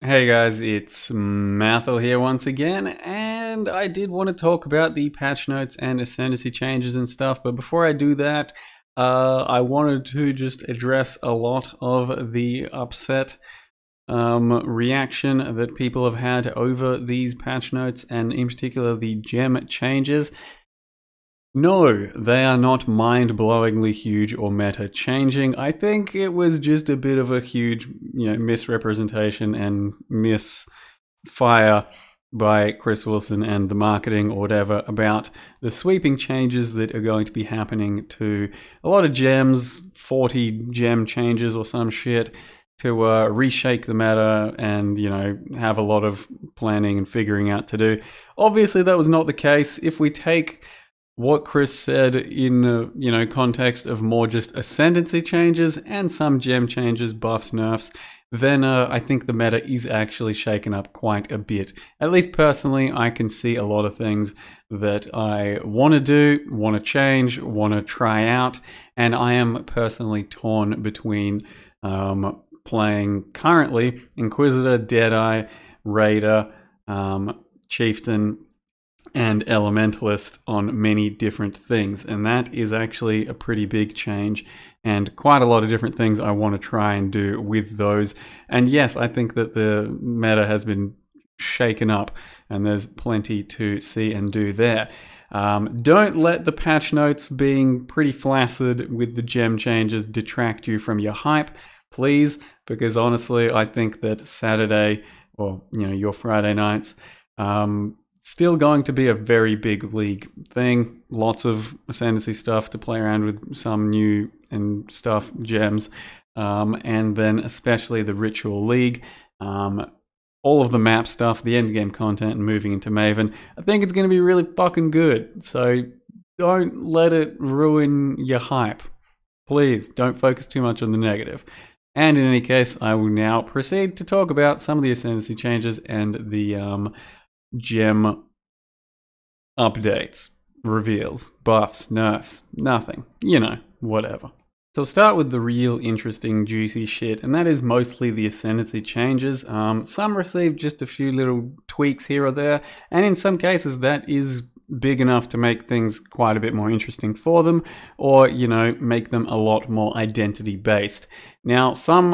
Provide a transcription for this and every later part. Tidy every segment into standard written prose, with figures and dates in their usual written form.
Hey guys, it's Mathel here once again, and I did want to talk about the patch notes and Ascendancy changes and stuff, but before I do that, I wanted to just address a lot of the upset reaction that people have had over these patch notes, and in particular the gem changes. No, they are not mind-blowingly huge or meta-changing. I think it was just a bit of a huge, misrepresentation and misfire by Chris Wilson and the marketing or whatever about the sweeping changes that are going to be happening to a lot of gems, 40 gem changes or some shit, to reshake the meta and, have a lot of planning and figuring out to do. Obviously, that was not the case. If we take what Chris said in context of more just ascendancy changes and some gem changes, buffs, nerfs, then I think the meta is actually shaken up quite a bit. At least personally, I can see a lot of things that I want to do, want to change, want to try out, and I am personally torn between playing currently Inquisitor, Deadeye, Raider, Chieftain, and Elementalist on many different things, and that is actually a pretty big change and quite a lot of different things I want to try and do with those. And yes, I think that the meta has been shaken up and there's plenty to see and do there. Don't let the patch notes being pretty flaccid with the gem changes detract you from your hype, please, because honestly I think that Saturday, or your Friday nights, still going to be a very big league thing. Lots of Ascendancy stuff to play around with, some new and stuff, gems, and then especially the Ritual League. All of the map stuff, the endgame content, and moving into Maven. I think it's going to be really fucking good. So don't let it ruin your hype. Please, don't focus too much on the negative. And in any case, I will now proceed to talk about some of the Ascendancy changes and the gem updates, reveals, buffs, nerfs, nothing. Whatever. So we'll start with the real interesting, juicy shit, and that is mostly the Ascendancy changes. Some received just a few little tweaks here or there, and in some cases that is big enough to make things quite a bit more interesting for them, or, make them a lot more identity-based. Now, some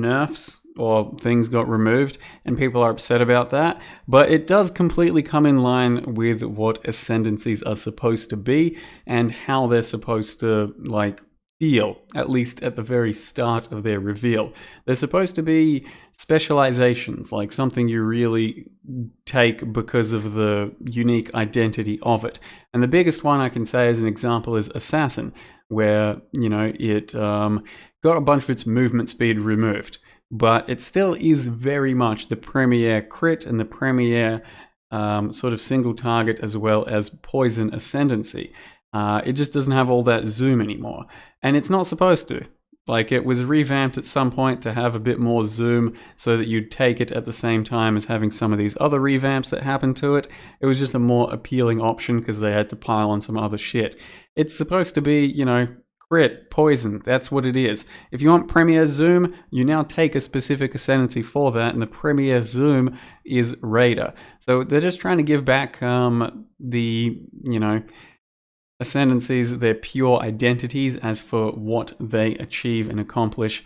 nerfs or things got removed, and people are upset about that, but it does completely come in line with what Ascendancies are supposed to be, and how they're supposed to, feel, at least at the very start of their reveal. They're supposed to be specializations, like something you really take because of the unique identity of it. And the biggest one I can say as an example is Assassin, where, it got a bunch of its movement speed removed, but it still is very much the premier crit and the premier sort of single target, as well as poison ascendancy. It just doesn't have all that zoom anymore, and it's not supposed to. It was revamped at some point to have a bit more zoom so that you'd take it at the same time as having some of these other revamps that happened to it. It was just a more appealing option because they had to pile on some other shit. It's supposed to be, crit, poison, that's what it is. If you want Premier Zoom, you now take a specific Ascendancy for that, and the Premier Zoom is Raider. So they're just trying to give back the, Ascendancies, their pure identities as for what they achieve and accomplish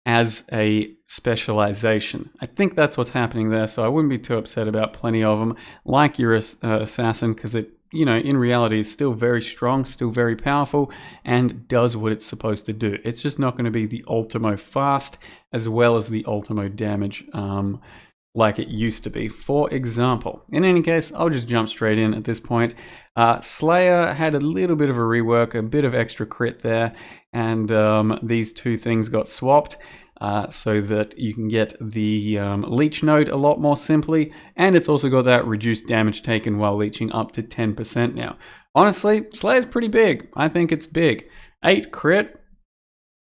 as a specialization. I think that's what's happening there, so I wouldn't be too upset about plenty of them, like your Assassin, because it, in reality is still very strong, still very powerful, and does what it's supposed to do. It's just not going to be the Ultimo fast, as well as the Ultimo damage, like it used to be, for example. In any case, I'll just jump straight in at this point. Slayer had a little bit of a rework, a bit of extra crit there, and these two things got swapped so that you can get the leech node a lot more simply, and it's also got that reduced damage taken while leeching up to 10% now. Honestly, Slayer's pretty big. I think it's big. 8 crit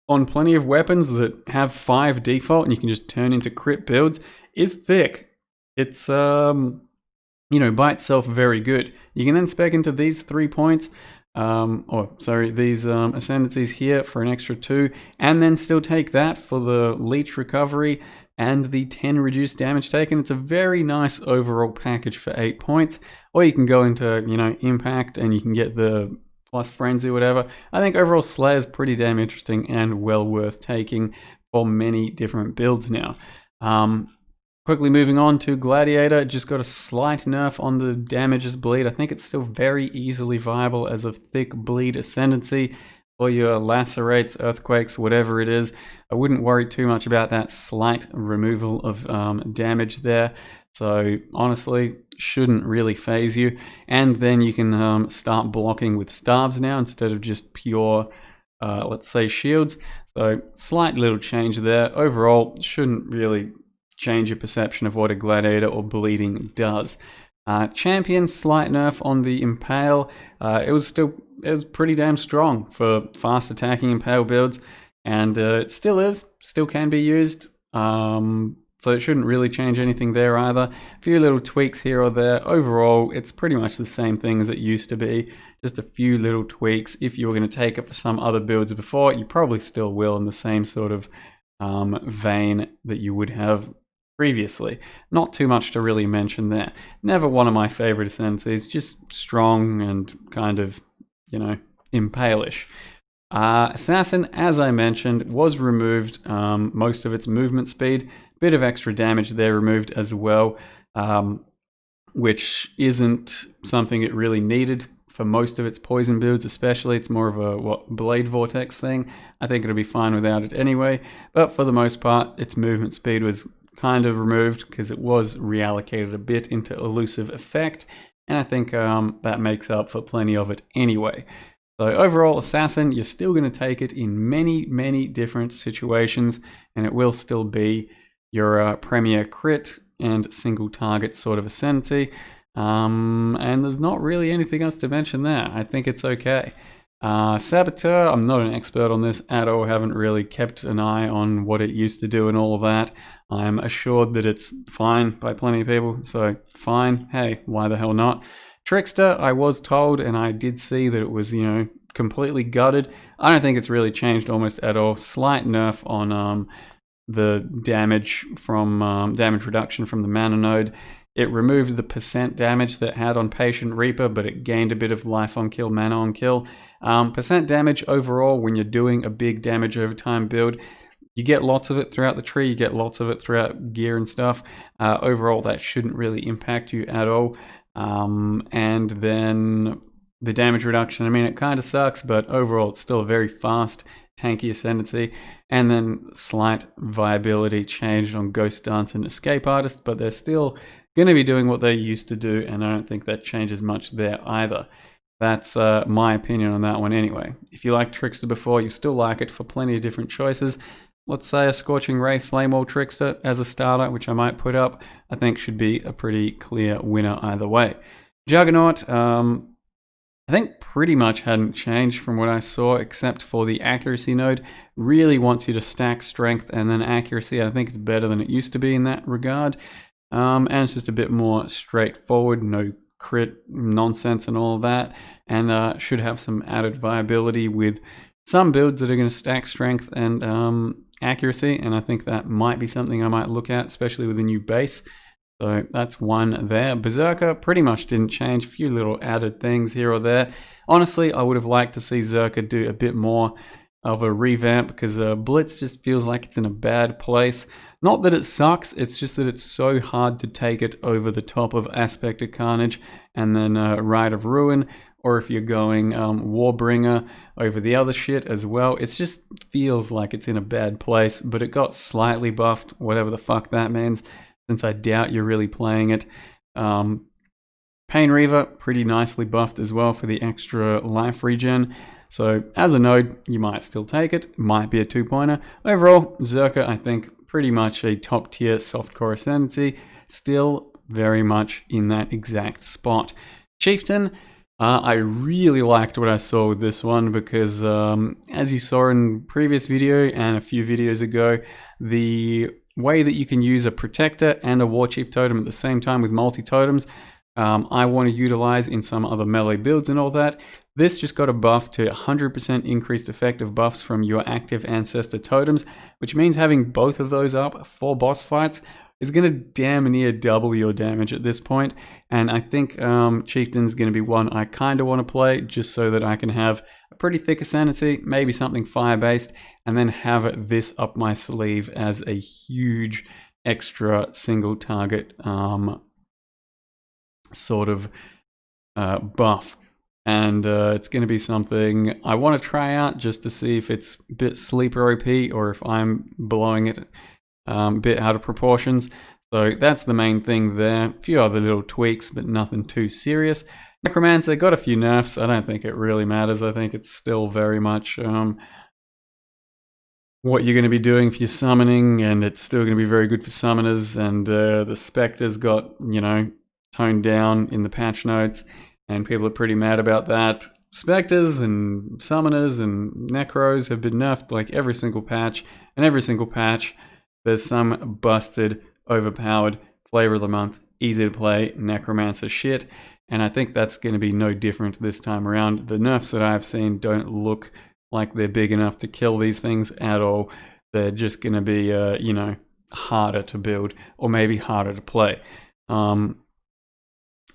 on plenty of weapons that have 5 default and you can just turn into crit builds is thick. It's, by itself very good. You can then spec into these 3 points, these Ascendancies here for an extra 2, and then still take that for the leech recovery and the 10 reduced damage taken. It's a very nice overall package for 8 points. Or you can go into, Impact and you can get the plus Frenzy or whatever. I think overall Slayer's pretty damn interesting and well worth taking for many different builds now. Quickly moving on to Gladiator, just got a slight nerf on the damages bleed. I think it's still very easily viable as a thick bleed Ascendancy for your lacerates, earthquakes, whatever it is. I wouldn't worry too much about that slight removal of damage there. So honestly, shouldn't really phase you. And then you can start blocking with staves now instead of just pure, let's say, shields. So slight little change there. Overall, shouldn't really change your perception of what a gladiator or bleeding does. Champion, slight nerf on the Impale. It was pretty damn strong for fast attacking Impale builds, and it still can be used. So it shouldn't really change anything there either. A few little tweaks here or there. Overall, it's pretty much the same thing as it used to be. Just a few little tweaks. If you were going to take it for some other builds before, you probably still will in the same sort of vein that you would have previously. Not too much to really mention there. Never one of my favorite Ascendancies, just strong and kind of, Impale-ish. Assassin, as I mentioned, was removed most of its movement speed. Bit of extra damage there removed as well, which isn't something it really needed for most of its poison builds, especially. It's more of a Blade Vortex thing. I think it'll be fine without it anyway, but for the most part, its movement speed was kind of removed because it was reallocated a bit into elusive effect, and I think that makes up for plenty of it anyway. So overall, Assassin, you're still going to take it in many, many different situations, and it will still be your premier crit and single target sort of Ascendancy. And there's not really anything else to mention there. I think it's okay. Saboteur, I'm not an expert on this at all. Haven't really kept an eye on what it used to do and all of that. I'm assured that it's fine by plenty of people, so fine. Hey, why the hell not? Trickster, I was told, and I did see that it was, completely gutted. I don't think it's really changed almost at all. Slight nerf on the damage from damage reduction from the mana node. It removed the percent damage that it had on Patient Reaper, but it gained a bit of life on kill, mana on kill. Percent damage overall, when you're doing a big damage over time build, you get lots of it throughout the tree, you get lots of it throughout gear and stuff. Overall, that shouldn't really impact you at all. And then the damage reduction, I mean, it kind of sucks, but overall, it's still a very fast, tanky Ascendancy. And then slight viability changed on Ghost Dance and Escape Artist, but they're still going to be doing what they used to do, and I don't think that changes much there either. That's my opinion on that one anyway. If you liked Trickster before, you still like it for plenty of different choices. Let's say a Scorching Ray Flame Wall Trickster as a starter, which I might put up, I think should be a pretty clear winner either way. Juggernaut, I think pretty much hadn't changed from what I saw, except for the accuracy node. Really wants you to stack strength and then accuracy. I think it's better than it used to be in that regard. And it's just a bit more straightforward, no crit nonsense and all of that, and should have some added viability with some builds that are going to stack strength and accuracy, and I think that might be something I might look at, especially with a new base. So that's one there. Berserker pretty much didn't change, a few little added things here or there. Honestly, I would have liked to see Zerka do a bit more of a revamp, because Blitz just feels like it's in a bad place. Not that it sucks, it's just that it's so hard to take it over the top of Aspect of Carnage and then Rite of Ruin, or if you're going Warbringer over the other shit as well. It just feels like it's in a bad place, but it got slightly buffed, whatever the fuck that means, since I doubt you're really playing it. Pain Reaver, pretty nicely buffed as well for the extra life regen. So as a node, you might still take it. Might be a 2-pointer. Overall, Zerka, I think, pretty much a top tier softcore Ascendancy. Still very much in that exact spot. Chieftain, I really liked what I saw with this one, because as you saw in previous video and a few videos ago, the way that you can use a Protector and a War Chief Totem at the same time with multi-totems, I want to utilize in some other melee builds and all that. This just got a buff to 100% increased effective buffs from your active ancestor totems, which means having both of those up for boss fights is going to damn near double your damage at this point. And I think Chieftain's going to be one I kind of want to play just so that I can have a pretty thick Ascendancy, maybe something fire-based, and then have this up my sleeve as a huge extra single target sort of buff. And it's going to be something I want to try out just to see if it's a bit sleeper OP or if I'm blowing it a bit out of proportions. So that's the main thing there. A few other little tweaks, but nothing too serious. Necromancer got a few nerfs. I don't think it really matters. I think it's still very much what you're going to be doing for your summoning, and it's still going to be very good for summoners. And the Spectres got, you know, toned down in the patch notes, and people are pretty mad about that. Spectres and Summoners and Necros have been nerfed like every single patch, and every single patch there's some busted, overpowered, flavor of the month, easy to play Necromancer shit, and I think that's going to be no different this time around. The nerfs that I've seen don't look like they're big enough to kill these things at all. They're just going to be, you know, harder to build, or maybe harder to play.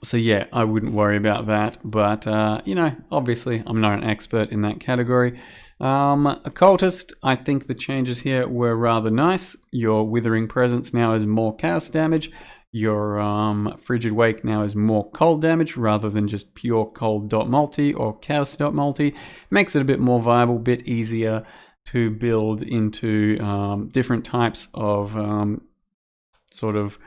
So yeah, I wouldn't worry about that, but you know, obviously I'm not an expert in that category. Occultist, I think the changes here were rather nice. Your Withering Presence now is more chaos damage. Your Frigid Wake now is more cold damage rather than just pure cold dot multi or chaos dot multi. Makes it a bit more viable, bit easier to build into different types of sort of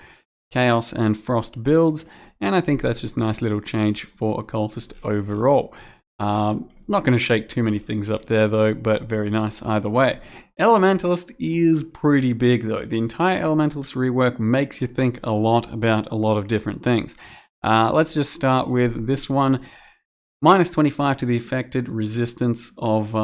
chaos and frost builds. And I think that's just a nice little change for Occultist overall. Not going to shake too many things up there though, but very nice either way. Elementalist is pretty big though. The entire Elementalist rework makes you think a lot about a lot of different things. Let's just start with this one. Minus 25 to the affected resistance of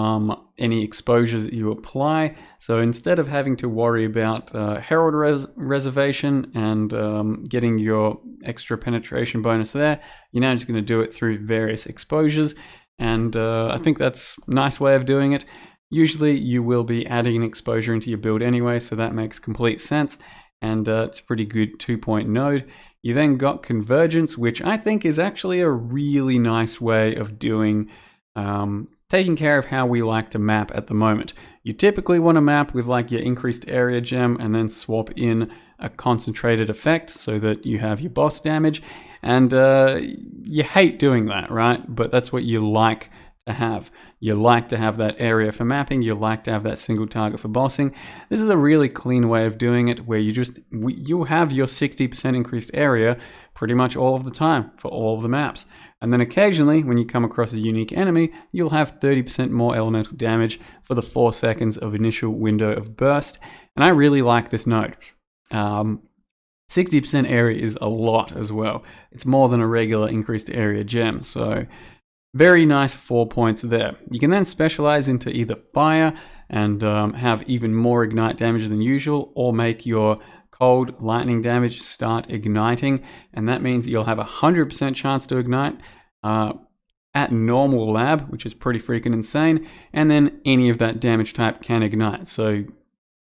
any exposures that you apply. So instead of having to worry about Herald Reservation and getting your extra penetration bonus there, you're now just going to do it through various exposures. And I think that's a nice way of doing it. Usually you will be adding an exposure into your build anyway, so that makes complete sense. And it's a pretty good 2-point node. You then got Convergence, which I think is actually a really nice way of doing, taking care of how we like to map at the moment. You typically want to map with like your increased area gem and then swap in a concentrated effect so that you have your boss damage. And you hate doing that, right? But that's what you like to have. You like to have that area for mapping, you like to have that single target for bossing. This is a really clean way of doing it where you have your 60% increased area pretty much all of the time for all of the maps. And then occasionally when you come across a unique enemy, you'll have 30% more elemental damage for the 4 seconds of initial window of burst. And I really like this node. 60% area is a lot as well. It's more than a regular increased area gem, so very nice 4 points there. You can then specialize into either fire and have even more ignite damage than usual, or make your cold lightning damage start igniting, and that means you'll have a 100% chance to ignite at normal lab, which is pretty freaking insane, and then any of that damage type can ignite. So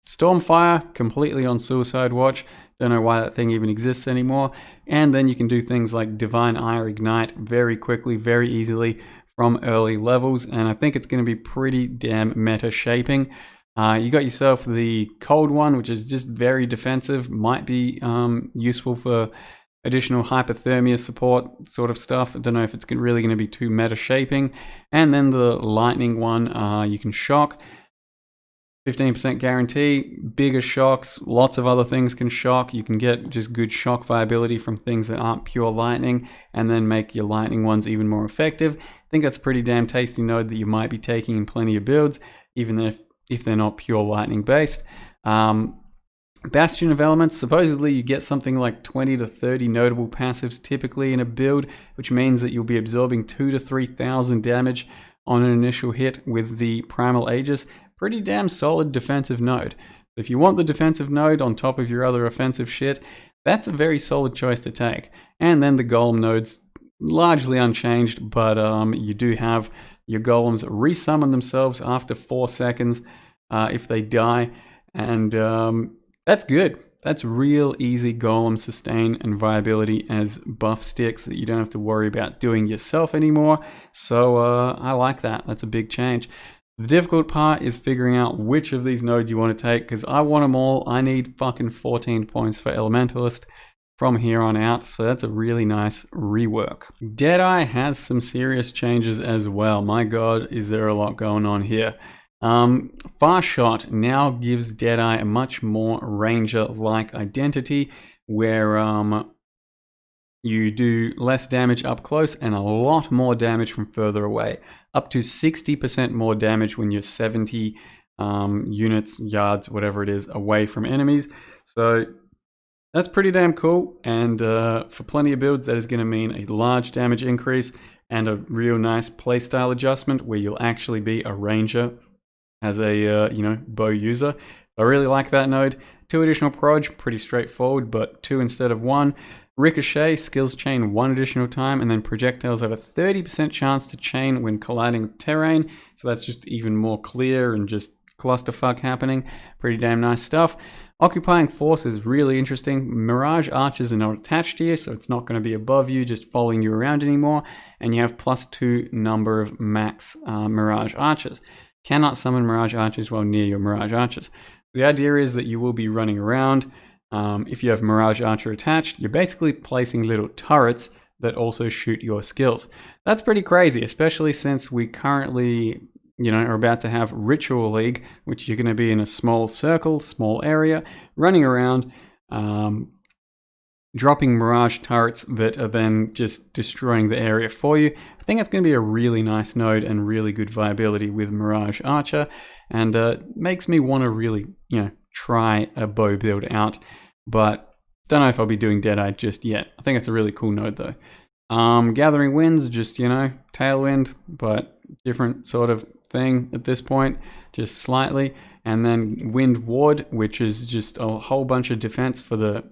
Stormfire, completely on suicide watch. Don't know why that thing even exists anymore. And then you can do things like Divine Ire Ignite very quickly, very easily from early levels. And I think it's going to be pretty damn meta shaping. You got yourself the cold one, which is just very defensive. Might be useful for additional hypothermia support sort of stuff. I don't know if it's really going to be too meta shaping. And then the lightning one, you can shock. 15% guarantee, bigger shocks, lots of other things can shock. You can get just good shock viability from things that aren't pure lightning and then make your lightning ones even more effective. I think that's a pretty damn tasty node that you might be taking in plenty of builds, even if they're not pure lightning based. Bastion of Elements, supposedly you get something like 20 to 30 notable passives typically in a build, which means that you'll be absorbing 2,000 to 3,000 damage on an initial hit with the Primal Aegis. Pretty damn solid defensive node. If you want the defensive node on top of your other offensive shit, that's a very solid choice to take. And then the Golem nodes largely unchanged, but you do have your golems resummon themselves after 4 seconds if they die, and that's good. That's real easy golem sustain and viability as buff sticks that you don't have to worry about doing yourself anymore. So I like that. That's a big change. The difficult part is figuring out which of these nodes you want to take, because I want them all. I need fucking 14 points for Elementalist from here on out, so that's a really nice rework. Deadeye has some serious changes as well. My god, is there a lot going on here. Far Shot now gives Deadeye a much more Ranger-like identity, where you do less damage up close and a lot more damage from further away. Up to 60% more damage when you're 70 units, yards, whatever it is, away from enemies. So that's pretty damn cool, and for plenty of builds that is going to mean a large damage increase and a real nice playstyle adjustment where you'll actually be a Ranger as a bow user. I really like that node. 2 additional proj, pretty straightforward, but 2 instead of 1. Ricochet, skills chain 1 additional time, and then projectiles have a 30% chance to chain when colliding with terrain, so that's just even more clear and just clusterfuck happening. Pretty damn nice stuff. Occupying Force is really interesting. Mirage Archers are not attached to you, so it's not going to be above you, just following you around anymore, and you have +2 number of max Mirage Archers. Cannot summon Mirage Archers while near your Mirage Archers. The idea is that you will be running around. If you have Mirage Archer attached, you're basically placing little turrets that also shoot your skills. That's pretty crazy, especially since we currently are about to have Ritual League, which you're going to be in a small circle, small area, running around, dropping Mirage turrets that are then just destroying the area for you. I think it's going to be a really nice node and really good viability with Mirage Archer, and makes me want to really, try a bow build out, but don't know if I'll be doing Deadeye just yet. I think it's a really cool node though. Gathering Winds, just, Tailwind, but different sort of thing at this point, just slightly. And then Wind Ward, which is just a whole bunch of defense for the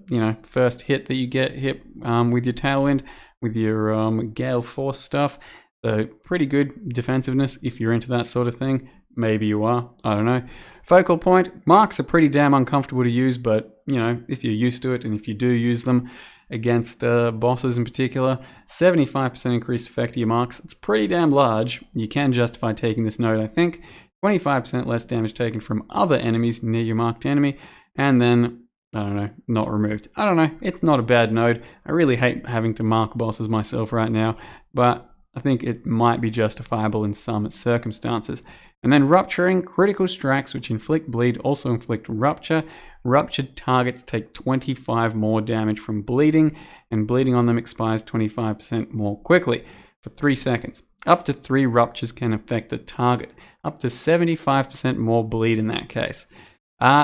first hit that you get hit with your Tailwind, with your Gale Force stuff. So pretty good defensiveness if you're into that sort of thing. Maybe you are, I don't know. Focal Point, marks are pretty damn uncomfortable to use, but if you're used to it and if you do use them against bosses in particular, 75% increased effect of your marks. It's pretty damn large. You can justify taking this node, I think. 25% less damage taken from other enemies near your marked enemy, and then, I don't know, not removed. I don't know, it's not a bad node. I really hate having to mark bosses myself right now, but I think it might be justifiable in some circumstances. And then Rupturing, critical strikes which inflict bleed also inflict rupture. Ruptured targets take 25 more damage from bleeding, and bleeding on them expires 25% more quickly for 3 seconds. Up to 3 ruptures can affect a target. Up to 75% more bleed in that case.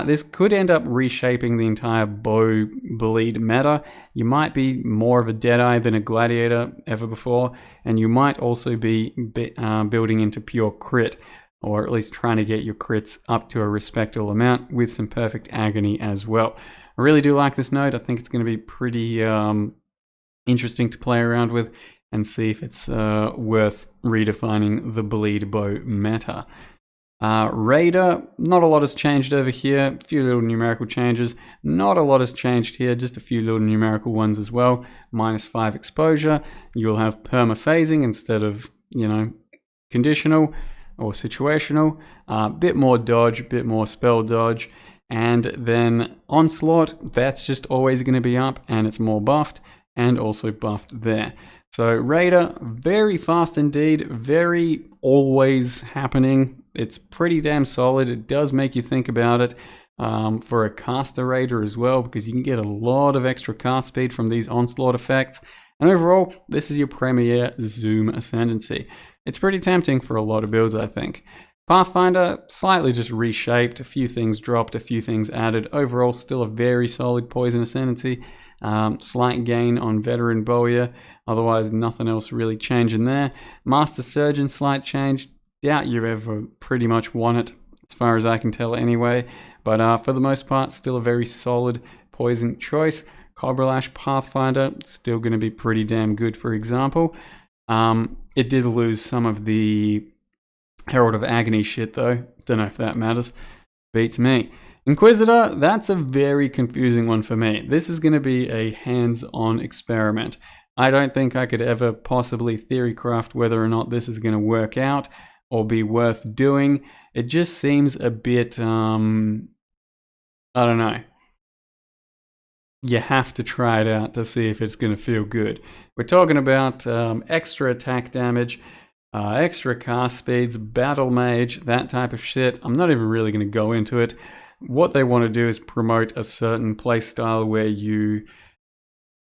This could end up reshaping the entire bow bleed meta. You might be more of a Deadeye than a Gladiator ever before, and you might also be building into pure crit, or at least trying to get your crits up to a respectable amount with some perfect agony as well. I really do like this node. I think it's going to be pretty interesting to play around with and see if it's worth redefining the bleed bow meta. Raider, not a lot has changed over here. A few little numerical changes. Not a lot has changed here, just a few little numerical ones as well. -5 exposure. You'll have perma-phasing instead of, conditional or situational. Bit more dodge, bit more spell dodge. And then Onslaught, that's just always going to be up, and it's more buffed, and also buffed there. So Raider, very fast indeed, very always happening. It's pretty damn solid. It does make you think about it for a caster Raider as well, because you can get a lot of extra cast speed from these Onslaught effects. And overall, this is your premier Zoom Ascendancy. It's pretty tempting for a lot of builds, I think. Pathfinder, slightly just reshaped, a few things dropped, a few things added. Overall, still a very solid Poison Ascendancy. Slight gain on Veteran Bowyer, otherwise nothing else really changing there. Master Surgeon, slight change. Doubt you ever pretty much won it, as far as I can tell anyway. But for the most part, still a very solid Poison choice. Cobralash Pathfinder, still going to be pretty damn good, for example. It did lose some of the Herald of Agony shit, though. Don't know if that matters. Beats me. Inquisitor, that's a very confusing one for me. This is going to be a hands-on experiment. I don't think I could ever possibly theorycraft whether or not this is going to work out or be worth doing. It just seems a bit, I don't know. You have to try it out to see if it's going to feel good. We're talking about extra attack damage, extra cast speeds, battle mage, that type of shit. I'm not even really going to go into it. What they want to do is promote a certain playstyle where you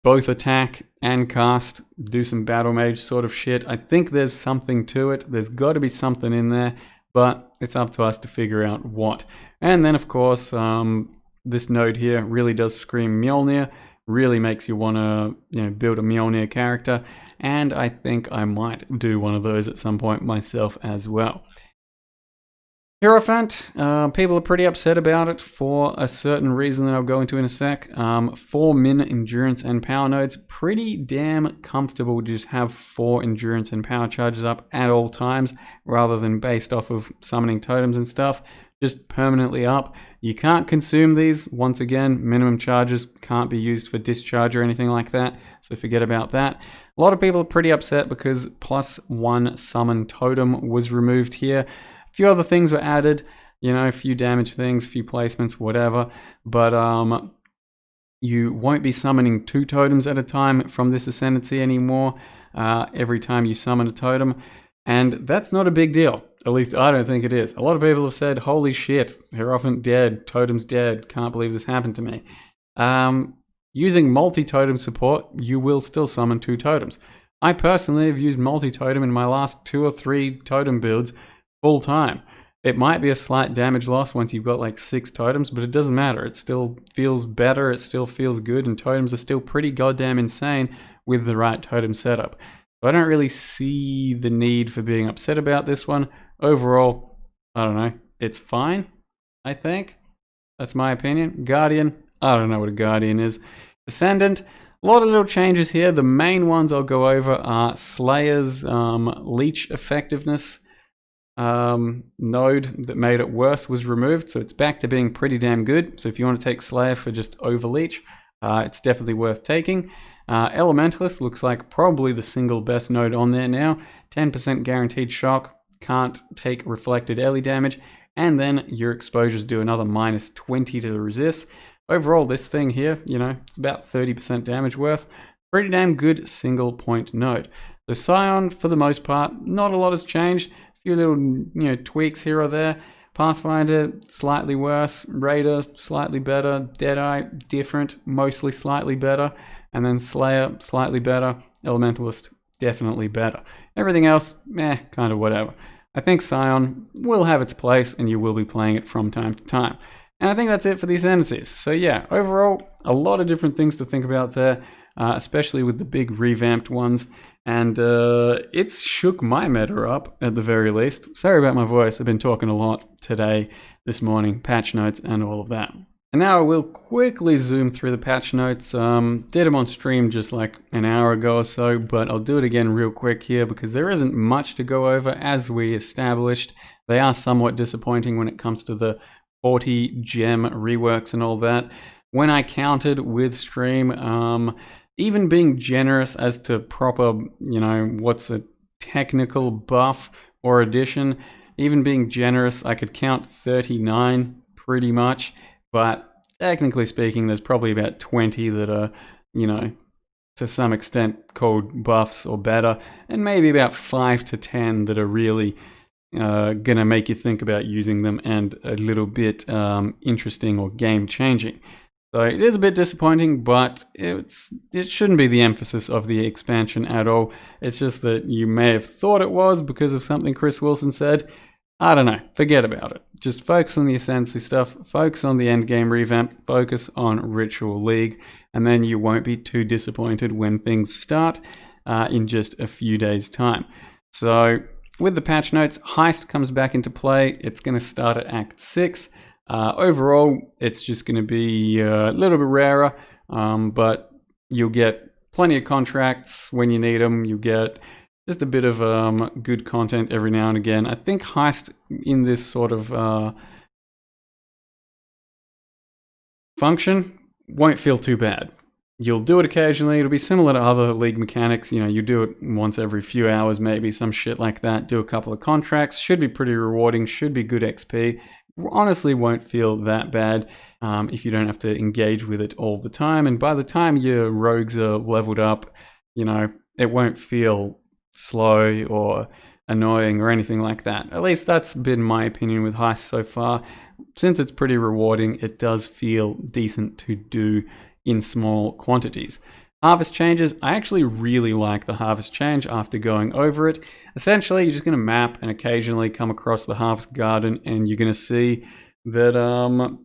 both attack and cast, do some battle mage sort of shit. I think there's something to it. There's got to be something in there, but it's up to us to figure out what. And then, of course, this node here really does scream Mjolnir, really makes you want to build a Mjolnir character, and I think I might do one of those at some point myself as well. Hierophant, people are pretty upset about it for a certain reason that I'll go into in a sec. 4 min endurance and power nodes, pretty damn comfortable to just have 4 endurance and power charges up at all times rather than based off of summoning totems and stuff. Just permanently up. You can't consume these. Once again, minimum charges can't be used for discharge or anything like that, so forget about that. A lot of people are pretty upset because +1 summon totem was removed here. A few other things were added, a few damage things, a few placements, whatever, but you won't be summoning 2 totems at a time from this Ascendancy anymore every time you summon a totem, and that's not a big deal. At least I don't think it is. A lot of people have said, holy shit, Hierophant dead, totem's dead, can't believe this happened to me. Using multi-totem support, you will still summon 2 totems. I personally have used multi-totem in my last 2 or 3 totem builds full time. It might be a slight damage loss once you've got like 6 totems, but it doesn't matter. It still feels better, it still feels good, and totems are still pretty goddamn insane with the right totem setup. So I don't really see the need for being upset about this one. Overall, I don't know. It's fine, I think. That's my opinion. Guardian, I don't know what a Guardian is. Ascendant, a lot of little changes here. The main ones I'll go over are Slayer's leech effectiveness node that made it worse was removed, so it's back to being pretty damn good. So if you want to take Slayer for just overleech, it's definitely worth taking. Elementalist looks like probably the single best node on there now. 10% guaranteed shock, can't take reflected Ellie damage, and then your exposures do another -20 to the resist. Overall, this thing here, it's about 30% damage worth. Pretty damn good single point node. So Scion, for the most part, not a lot has changed. A few little tweaks here or there. Pathfinder, slightly worse. Raider, slightly better. Deadeye, different, mostly slightly better. And then Slayer, slightly better. Elementalist, definitely better. Everything else, kind of whatever. I think Scion will have its place, and you will be playing it from time to time. And I think that's it for these Ascendancies. So yeah, overall, a lot of different things to think about there, especially with the big revamped ones. And it's shook my meta up, at the very least. Sorry about my voice, I've been talking a lot today, this morning, patch notes and all of that. And now I will quickly zoom through the patch notes. Did them on stream just like an hour ago or so, but I'll do it again real quick here because there isn't much to go over as we established. They are somewhat disappointing when it comes to the 40 gem reworks and all that. When I counted with stream, even being generous as to proper, what's a technical buff or addition, even being generous, I could count 39 pretty much. But technically speaking, there's probably about 20 that are, to some extent called buffs or better, and maybe about 5 to 10 that are really gonna make you think about using them and a little bit interesting or game changing. So it is a bit disappointing, but it shouldn't be the emphasis of the expansion at all. It's just that you may have thought it was because of something Chris Wilson said. I don't know, forget about it. Just focus on the Ascendancy stuff, focus on the endgame revamp, focus on Ritual League, and then you won't be too disappointed when things start in just a few days' time. So with the patch notes, Heist comes back into play. It's going to start at Act 6. Overall, it's just going to be a little bit rarer, but you'll get plenty of contracts when you need them. You get just a bit of good content every now and again. I think Heist in this sort of function won't feel too bad. You'll do it occasionally. It'll be similar to other League mechanics. You know, you do it once every few hours, maybe some shit like that. Do a couple of contracts. Should be pretty rewarding. Should be good XP. Honestly, won't feel that bad if you don't have to engage with it all the time. And by the time your rogues are leveled up, you know, it won't feel slow or annoying or anything like that. At least that's been my opinion with Heist so far. Since it's pretty rewarding, it does feel decent to do in small quantities. Harvest changes, I actually really like the harvest change after going over it. Essentially, you're just going to map and occasionally come across the harvest garden, and you're going to see that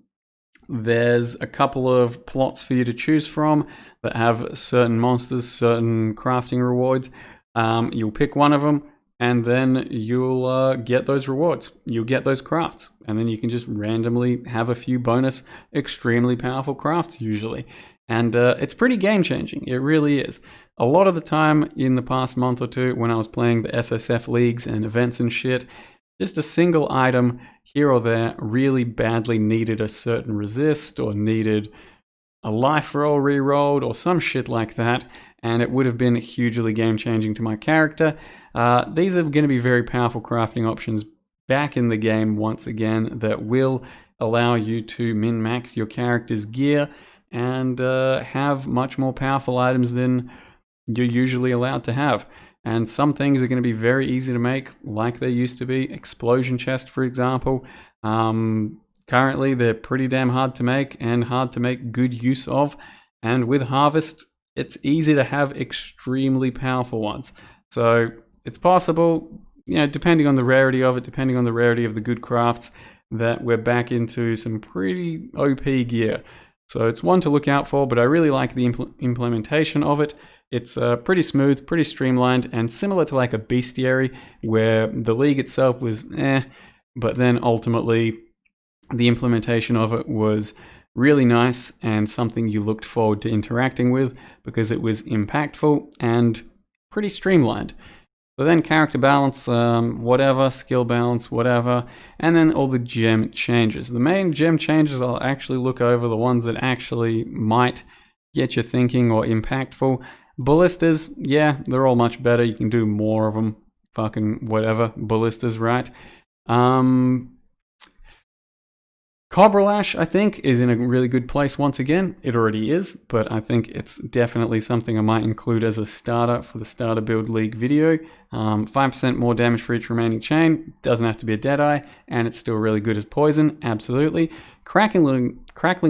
there's a couple of plots for you to choose from that have certain monsters, certain crafting rewards. You'll pick one of them, and then you'll get those rewards. You'll get those crafts, and then you can just randomly have a few bonus, extremely powerful crafts usually. And it's pretty game-changing. It really is. A lot of the time in the past month or two when I was playing the SSF leagues and events and shit, just a single item here or there really badly needed a certain resist or needed a life roll re-rolled or some shit like that, and it would have been hugely game-changing to my character. These are going to be very powerful crafting options back in the game once again that will allow you to min-max your character's gear and have much more powerful items than you're usually allowed to have. And some things are going to be very easy to make, like they used to be. Explosion chest, for example. Currently, they're pretty damn hard to make and hard to make good use of. And with Harvest, it's easy to have extremely powerful ones. So it's possible, you know, depending on the rarity of it, depending on the rarity of the good crafts, that we're back into some pretty OP gear. So it's one to look out for, but I really like the implementation of it. It's pretty smooth, pretty streamlined, and similar to like a bestiary, where the league itself was but then ultimately the implementation of it was really nice and something you looked forward to interacting with because it was impactful and pretty streamlined. So then character balance, whatever, skill balance, whatever, and then all the gem changes. The main gem changes, I'll actually look over the ones that actually might get you thinking or impactful. Ballistas, yeah, they're all much better. You can do more of them. Fucking whatever. Ballistas, right? Cobra Lash, I think, is in a really good place once again. It already is, but I think it's definitely something I might include as a starter for the Starter Build League video. 5% more damage for each remaining chain. Doesn't have to be a Deadeye, and it's still really good as poison, absolutely. Crackling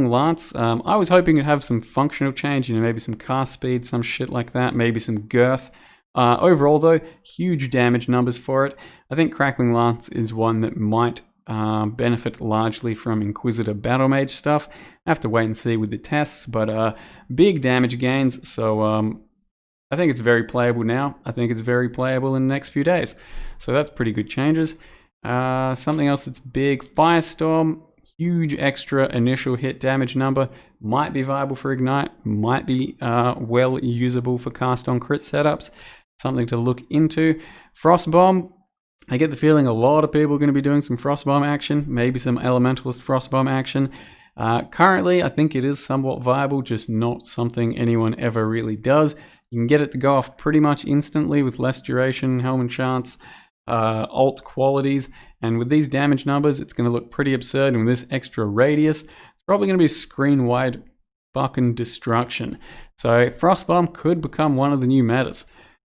Lance, I was hoping it'd have some functional change, you know, maybe some cast speed, some shit like that, maybe some girth. Overall, though, huge damage numbers for it. I think Crackling Lance is one that might benefit largely from Inquisitor Battle Mage stuff. I have to wait and see with the tests, but big damage gains, so I think it's very playable now. I think it's very playable in the next few days. So that's pretty good changes. Something else that's big, Firestorm, huge extra initial hit damage number, might be viable for Ignite, might be well usable for cast on crit setups. Something to look into. Frostbomb, I get the feeling a lot of people are going to be doing some Frostbomb action, maybe some Elementalist Frostbomb action. Currently, I think it is somewhat viable, just not something anyone ever really does. You can get it to go off pretty much instantly with less duration, Helm Enchants, alt qualities, and with these damage numbers, it's going to look pretty absurd, and with this extra radius, it's probably going to be screen-wide fucking destruction. So Frostbomb could become one of the new metas.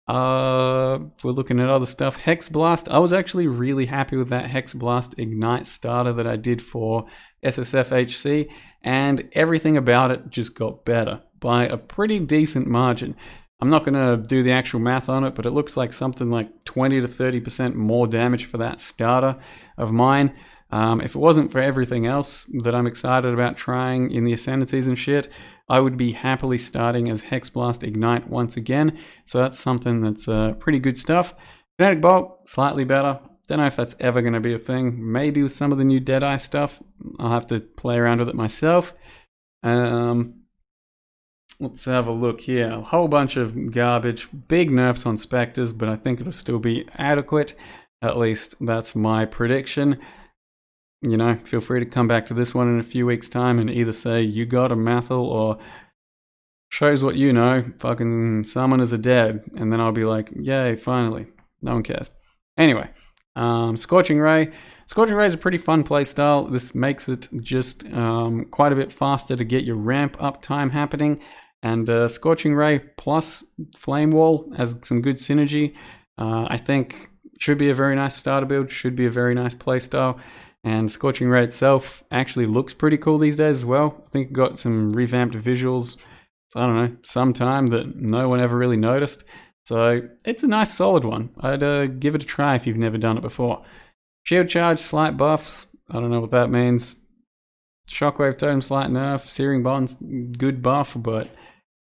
If we're looking at other stuff, Hex Blast, I was actually really happy with that Hex Blast Ignite starter that I did for SSFHC, and everything about it just got better by a pretty decent margin. I'm not going to do the actual math on it, but it looks like something like 20 to 30% more damage for that starter of mine. If it wasn't for everything else that I'm excited about trying in the Ascendancies and shit, I would be happily starting as Hex Blast Ignite once again. So that's something that's pretty good stuff. Kinetic Bolt, slightly better. Don't know if that's ever going to be a thing. Maybe with some of the new Deadeye stuff. I'll have to play around with it myself. let's have a look here. A whole bunch of garbage, big nerfs on Spectres, but I think it'll still be adequate. At least that's my prediction. You know, feel free to come back to this one in a few weeks' time and either say you got a Mathel or shows what you know, fucking summoners are dead, and then I'll be like, yay, finally. No one cares. Anyway, Scorching Ray. Scorching Ray is a pretty fun playstyle. This makes it just quite a bit faster to get your ramp up time happening. And Scorching Ray plus Flame Wall has some good synergy. I think should be a very nice starter build, should be a very nice playstyle. And Scorching Ray itself actually looks pretty cool these days as well. I think it got some revamped visuals, I don't know, sometime that no one ever really noticed. So it's a nice solid one. I'd give it a try if you've never done it before. Shield Charge, slight buffs. I don't know what that means. Shockwave Totem, slight nerf. Searing Bonds, good buff, but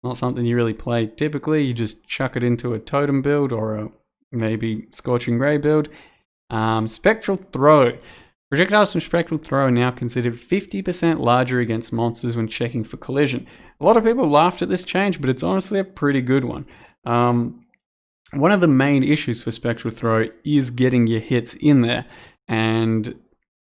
not something you really play typically. You just chuck it into a Totem build or a maybe Scorching Ray build. Spectral Throw. Projectiles from Spectral Throw are now considered 50% larger against monsters when checking for collision. A lot of people laughed at this change, but it's honestly a pretty good one. One of the main issues for Spectral Throw is getting your hits in there, and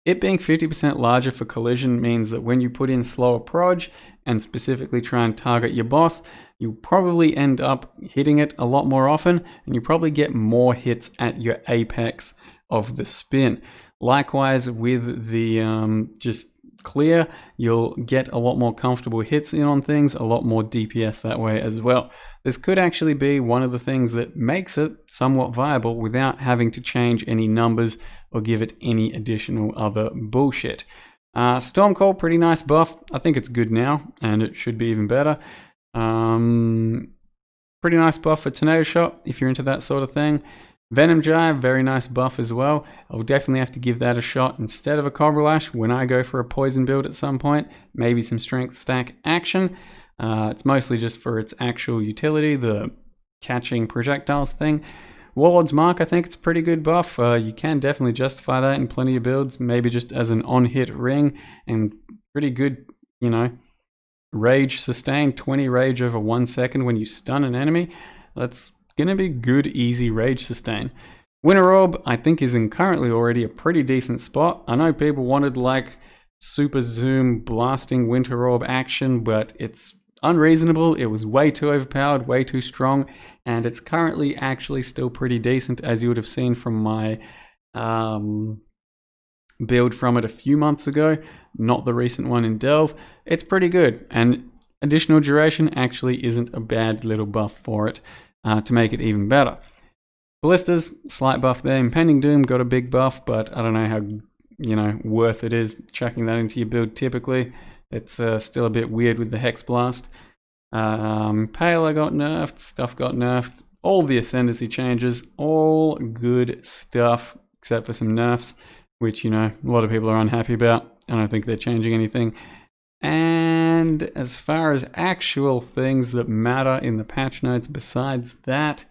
it being 50% larger for collision means that when you put in slower proj and specifically try and target your boss, you'll probably end up hitting it a lot more often, and you probably get more hits at your apex of the spin. Likewise, with the just clear, you'll get a lot more comfortable hits in on things, a lot more DPS that way as well. This could actually be one of the things that makes it somewhat viable without having to change any numbers or give it any additional other bullshit. Stormcall, pretty nice buff. I think it's good now, and it should be even better. Pretty nice buff for Tornado Shot, if you're into that sort of thing. Venom Jive, very nice buff as well. I'll definitely have to give that a shot instead of a Cobra Lash when I go for a poison build at some point. Maybe some strength stack action. It's mostly just for its actual utility, the catching projectiles thing. Warlord's Mark, I think it's a pretty good buff. You can definitely justify that in plenty of builds, maybe just as an on-hit ring, and pretty good, you know, rage sustain, 20 rage over 1 second when you stun an enemy. That's gonna be good, easy rage sustain. Winter Orb, I think, is in currently already a pretty decent spot. I know people wanted like super zoom blasting Winter Orb action, but it's unreasonable. It was way too overpowered, way too strong, and it's currently actually still pretty decent, as you would have seen from my build from it a few months ago, not the recent one in Delve. It's pretty good, and additional duration actually isn't a bad little buff for it. To make it even better. Ballistas, slight buff there. Impending Doom got a big buff, but I don't know how, you know, worth it is chucking that into your build typically. It's still a bit weird with the Hex Blast. Paler got nerfed, stuff got nerfed. All the Ascendancy changes, all good stuff, except for some nerfs, which, you know, a lot of people are unhappy about. I don't think they're changing anything. And as far as actual things that matter in the patch notes besides that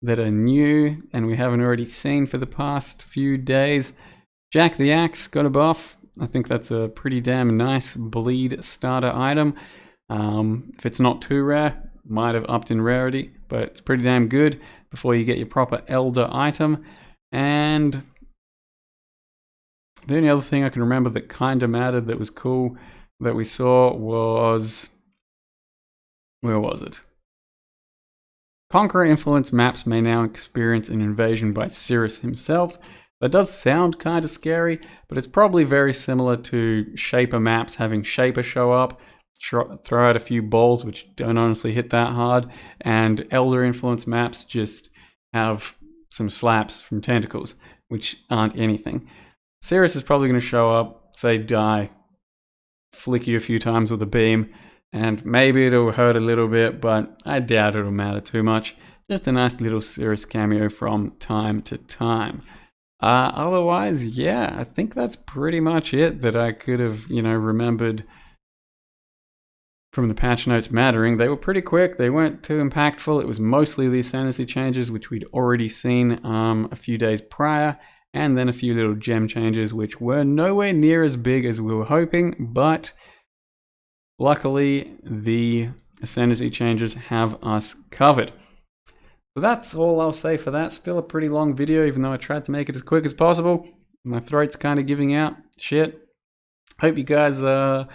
are new and we haven't already seen for the past few days, Jack the Axe got a buff. I think that's a pretty damn nice bleed starter item. If it's not too rare, might have upped in rarity, but it's pretty damn good before you get your proper Elder item. And the only other thing I can remember that kind of mattered that was cool that we saw was, where was it? Conqueror influence maps may now experience an invasion by Cirrus himself. That does sound kind of scary, but it's probably very similar to Shaper maps having Shaper show up, throw out a few balls which don't honestly hit that hard, and Elder influence maps just have some slaps from tentacles, which aren't anything. Cirrus is probably going to show up, say die, flick you a few times with a beam, and maybe it'll hurt a little bit, but I doubt it'll matter too much. Just a nice little Cirrus cameo from time to time. Otherwise, yeah, I think that's pretty much it that I could have, you know, remembered from the patch notes mattering. They were pretty quick, they weren't too impactful. It was mostly the Ascendancy changes, which we'd already seen a few days prior, and then a few little gem changes, which were nowhere near as big as we were hoping, but luckily the Ascendancy changes have us covered. So that's all I'll say for that. Still a pretty long video, even though I tried to make it as quick as possible. My throat's kind of giving out. Shit. Hope you guys are a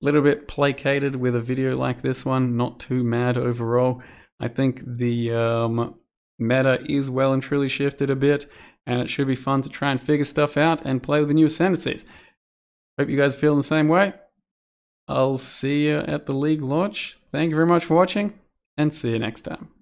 little bit placated with a video like this one. Not too mad overall. I think the meta is well and truly shifted a bit, and it should be fun to try and figure stuff out and play with the new Ascendancies. Hope you guys feel the same way. I'll see you at the League launch. Thank you very much for watching, and see you next time.